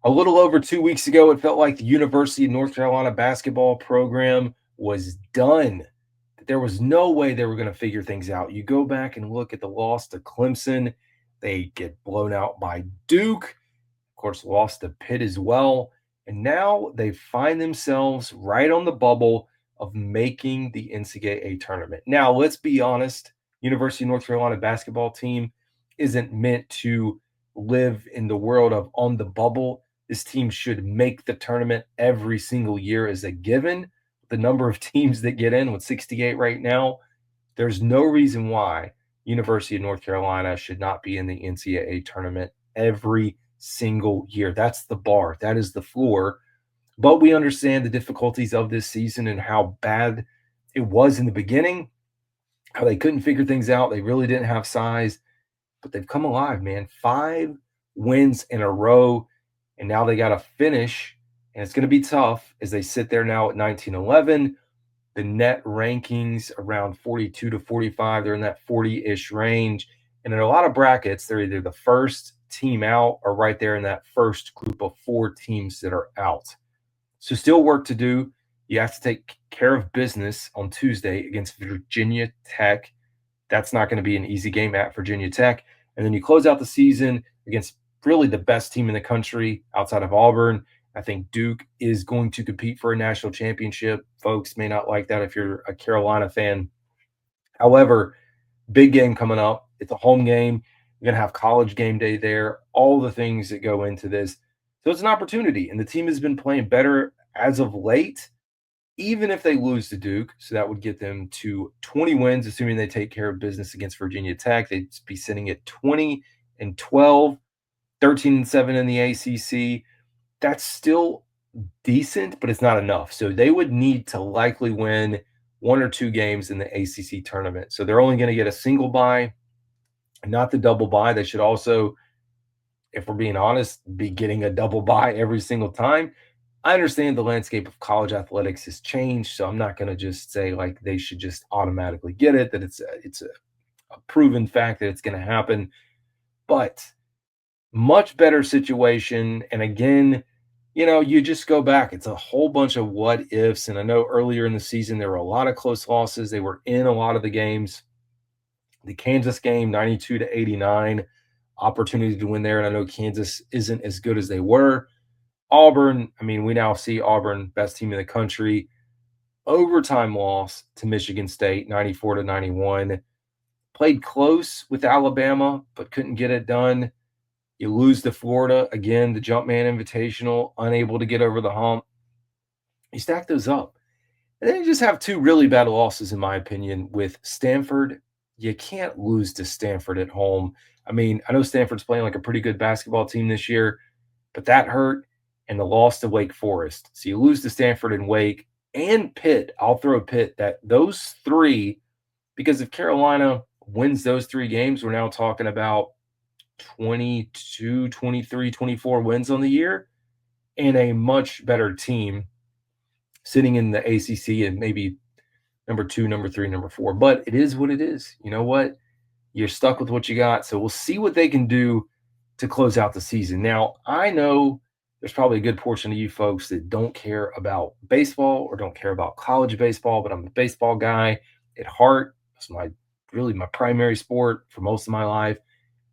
A little over 2 weeks ago, it felt like the University of North Carolina basketball program was done. There was no way they were gonna figure things out. You go back and look at the loss to Clemson, they get blown out by Duke, of course, lost to Pitt as well, and now they find themselves right on the bubble of making the NCAA tournament. Now, let's be honest, University of North Carolina basketball team isn't meant to live in the world of on the bubble. This team should make the tournament every single year as a given. The number of teams that get in with 68 right now, there's no reason why University of North Carolina should not be in the NCAA tournament every single year. That's the bar. That is the floor. But we understand the difficulties of this season and how bad it was in the beginning, how they couldn't figure things out. They really didn't have size, but they've come alive, man. 5 wins in a row, and now they got to finish, and it's going to be tough as they sit there now at 19-11. The net rankings around 42 to 45. They're in that 40-ish range. And in a lot of brackets, they're either the first team out or right there in that first group of 4 teams that are out. So still work to do. You have to take care of business on Tuesday against Virginia Tech. That's not going to be an easy game at Virginia Tech. And then you close out the season against really the best team in the country outside of Auburn. I think Duke is going to compete for a national championship. Folks may not like that if you're a Carolina fan. However, big game coming up. It's a home game. You're going to have college game day there, all the things that go into this. So it's an opportunity. And the team has been playing better as of late, even if they lose to Duke. So that would get them to 20 wins, assuming they take care of business against Virginia Tech. They'd be sitting at 20-12, 13-7 in the ACC. That's still decent, but it's not enough. So they would need to likely win 1 or 2 games in the ACC tournament. So they're only going to get a single bye, not the double bye. They should also, if we're being honest, be getting a double bye every single time. I understand the landscape of college athletics has changed, so I'm not going to just say like they should just automatically get it, that it's a proven fact that it's going to happen. But much better situation. And again, you just go back. It's a whole bunch of what ifs. And I know earlier in the season, there were a lot of close losses. They were in a lot of the games. The Kansas game, 92-89, opportunity to win there. And I know Kansas isn't as good as they were. Auburn, I mean, we now see Auburn, best team in the country. Overtime loss to Michigan State, 94-91. Played close with Alabama, but couldn't get it done. You lose to Florida again, the Jumpman Invitational, unable to get over the hump. You stack those up. And then you just have 2 really bad losses, in my opinion, with Stanford. You can't lose to Stanford at home. I mean, I know Stanford's playing like a pretty good basketball team this year, but that hurt, and the loss to Wake Forest. So you lose to Stanford and Wake and Pitt. I'll throw Pitt, that those 3, because if Carolina wins those 3 games, we're now talking about 22, 23, 24 wins on the year, and a much better team sitting in the ACC and maybe number 2, number 3, number 4. But it is what it is. You know what? You're stuck with what you got. So we'll see what they can do to close out the season. Now, I know there's probably a good portion of you folks that don't care about baseball or don't care about college baseball, but I'm a baseball guy at heart. It's my primary sport for most of my life.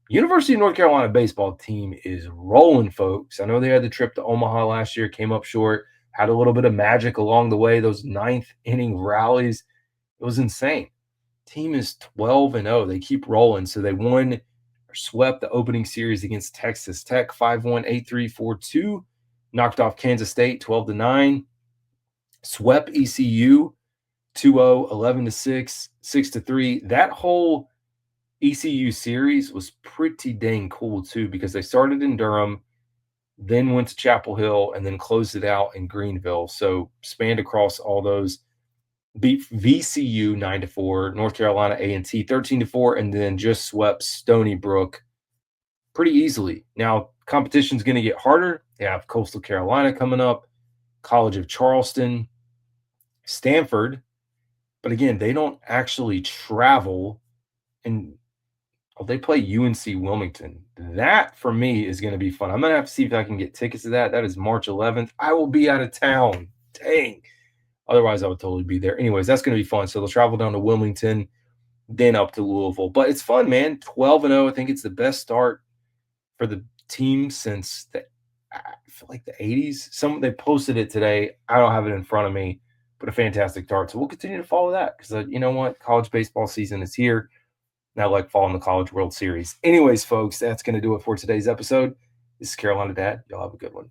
University of North Carolina baseball team is rolling, folks. I know they had the trip to Omaha last year, came up short, had a little bit of magic along the way. Those 9th-inning rallies, it was insane. Team is 12-0. They keep rolling. So they won or swept the opening series against Texas Tech 5-1, 8-3, 4-2. Knocked off Kansas State 12-9. Swept ECU 2-0, 11-6, 6-3. That whole ECU series was pretty dang cool too, because they started in Durham, then went to Chapel Hill, and then closed it out in Greenville. So spanned across all those. Beat VCU 9-4, North Carolina A&T 13-4, and then just swept Stony Brook pretty easily. Now competition's going to get harder. They have Coastal Carolina coming up, College of Charleston, Stanford, but again, they don't actually travel and Oh, they play UNC Wilmington. That for me is going to be fun. I'm going to have to see if I can get tickets to that. That is March 11th. I will be out of town. Dang. Otherwise, I would totally be there. Anyways, that's going to be fun. So they'll travel down to Wilmington, then up to Louisville. But it's fun, man. 12-0. I think it's the best start for the team since I feel like the 80s. They posted it today. I don't have it in front of me, but a fantastic start. So we'll continue to follow that because you know what? College baseball season is here. Now, like following the College World Series. Anyways, folks, that's going to do it for today's episode. This is Carolina Dad. Y'all have a good one.